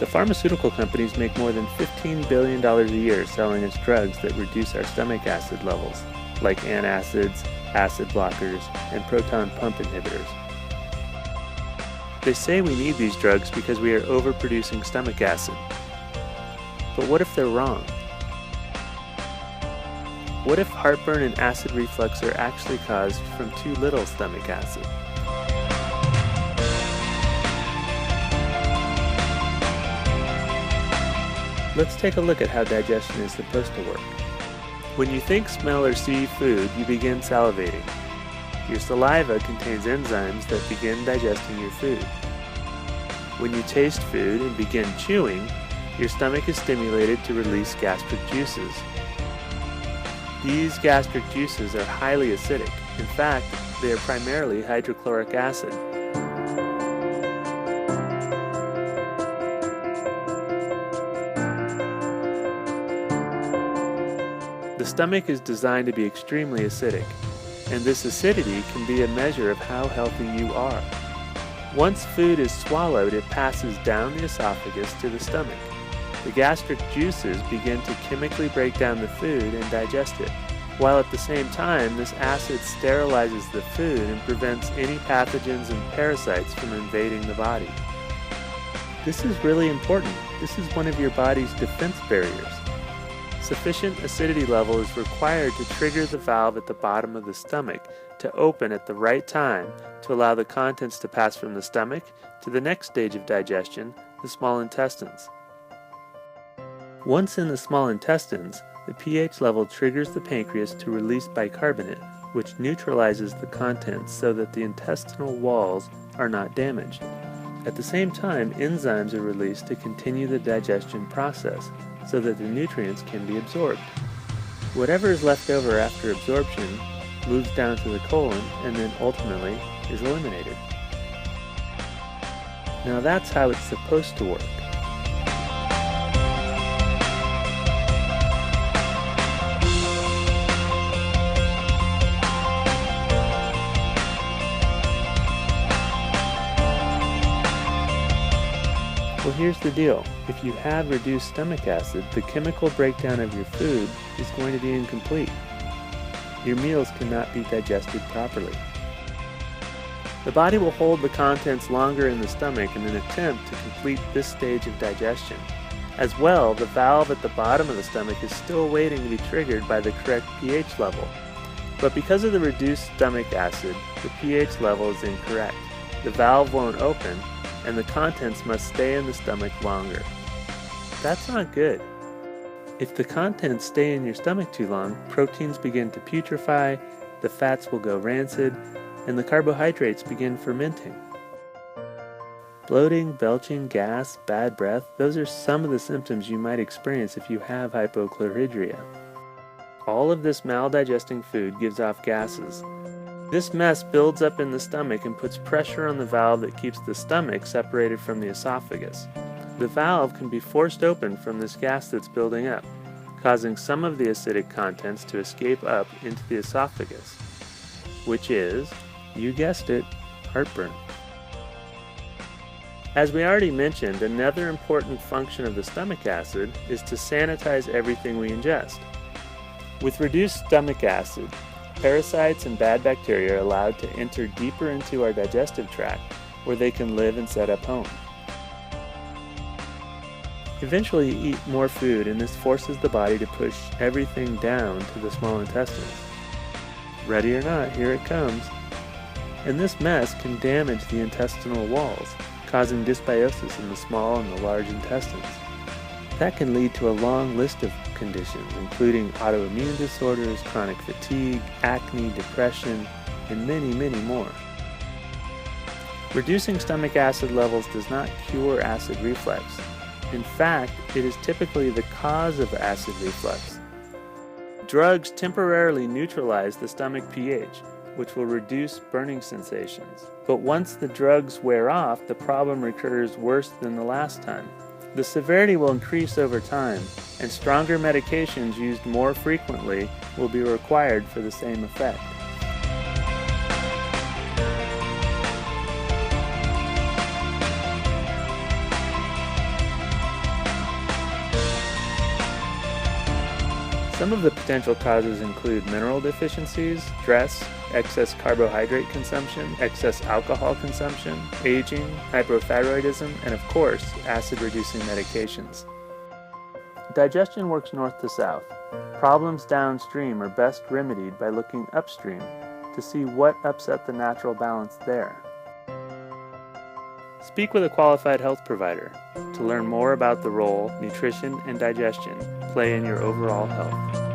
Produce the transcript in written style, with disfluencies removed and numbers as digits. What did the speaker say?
The pharmaceutical companies make more than $15 billion a year selling us drugs that reduce our stomach acid levels, like antacids, acid blockers, and proton pump inhibitors. They say we need these drugs because we are overproducing stomach acid. But what if they're wrong? What if heartburn and acid reflux are actually caused from too little stomach acid? Let's take a look at how digestion is supposed to work. When you think, smell, or see food, you begin salivating. Your saliva contains enzymes that begin digesting your food. When you taste food and begin chewing, your stomach is stimulated to release gastric juices. These gastric juices are highly acidic. In fact, they are primarily hydrochloric acid. The stomach is designed to be extremely acidic, and this acidity can be a measure of how healthy you are. Once food is swallowed, it passes down the esophagus to the stomach. The gastric juices begin to chemically break down the food and digest it, while at the same time this acid sterilizes the food and prevents any pathogens and parasites from invading the body. This is really important. This is one of your body's defense barriers. Sufficient acidity level is required to trigger the valve at the bottom of the stomach to open at the right time to allow the contents to pass from the stomach to the next stage of digestion, the small intestines. Once in the small intestines, the pH level triggers the pancreas to release bicarbonate, which neutralizes the contents so that the intestinal walls are not damaged. At the same time, enzymes are released to continue the digestion process so that the nutrients can be absorbed. Whatever is left over after absorption moves down to the colon and then ultimately is eliminated. Now that's how it's supposed to work. Well, here's the deal. If you have reduced stomach acid, the chemical breakdown of your food is going to be incomplete. Your meals cannot be digested properly. The body will hold the contents longer in the stomach in an attempt to complete this stage of digestion. As well, the valve at the bottom of the stomach is still waiting to be triggered by the correct pH level. But because of the reduced stomach acid, the pH level is incorrect. The valve won't open, and the contents must stay in the stomach longer. That's not good. If the contents stay in your stomach too long, proteins begin to putrefy, the fats will go rancid, and the carbohydrates begin fermenting. Bloating, belching, gas, bad breath, those are some of the symptoms you might experience if you have hypochlorhydria. All of this maldigesting food gives off gases. This mess builds up in the stomach and puts pressure on the valve that keeps the stomach separated from the esophagus. The valve can be forced open from this gas that's building up, causing some of the acidic contents to escape up into the esophagus, which is, you guessed it, heartburn. As we already mentioned, another important function of the stomach acid is to sanitize everything we ingest. With reduced stomach acid, parasites and bad bacteria are allowed to enter deeper into our digestive tract, where they can live and set up home. Eventually you eat more food, and this forces the body to push everything down to the small intestines. Ready or not, here it comes. And this mess can damage the intestinal walls, causing dysbiosis in the small and the large intestines. That can lead to a long list of conditions, including autoimmune disorders, chronic fatigue, acne, depression, and many, many more. Reducing stomach acid levels does not cure acid reflux. In fact, it is typically the cause of acid reflux. Drugs temporarily neutralize the stomach pH, which will reduce burning sensations. But once the drugs wear off, the problem recurs worse than the last time. The severity will increase over time, and stronger medications used more frequently will be required for the same effect. Some of the potential causes include mineral deficiencies, stress, excess carbohydrate consumption, excess alcohol consumption, aging, hypothyroidism, and of course, acid-reducing medications. Digestion works north to south. Problems downstream are best remedied by looking upstream to see what upset the natural balance there. Speak with a qualified health provider to learn more about the role nutrition and digestion play in your overall health.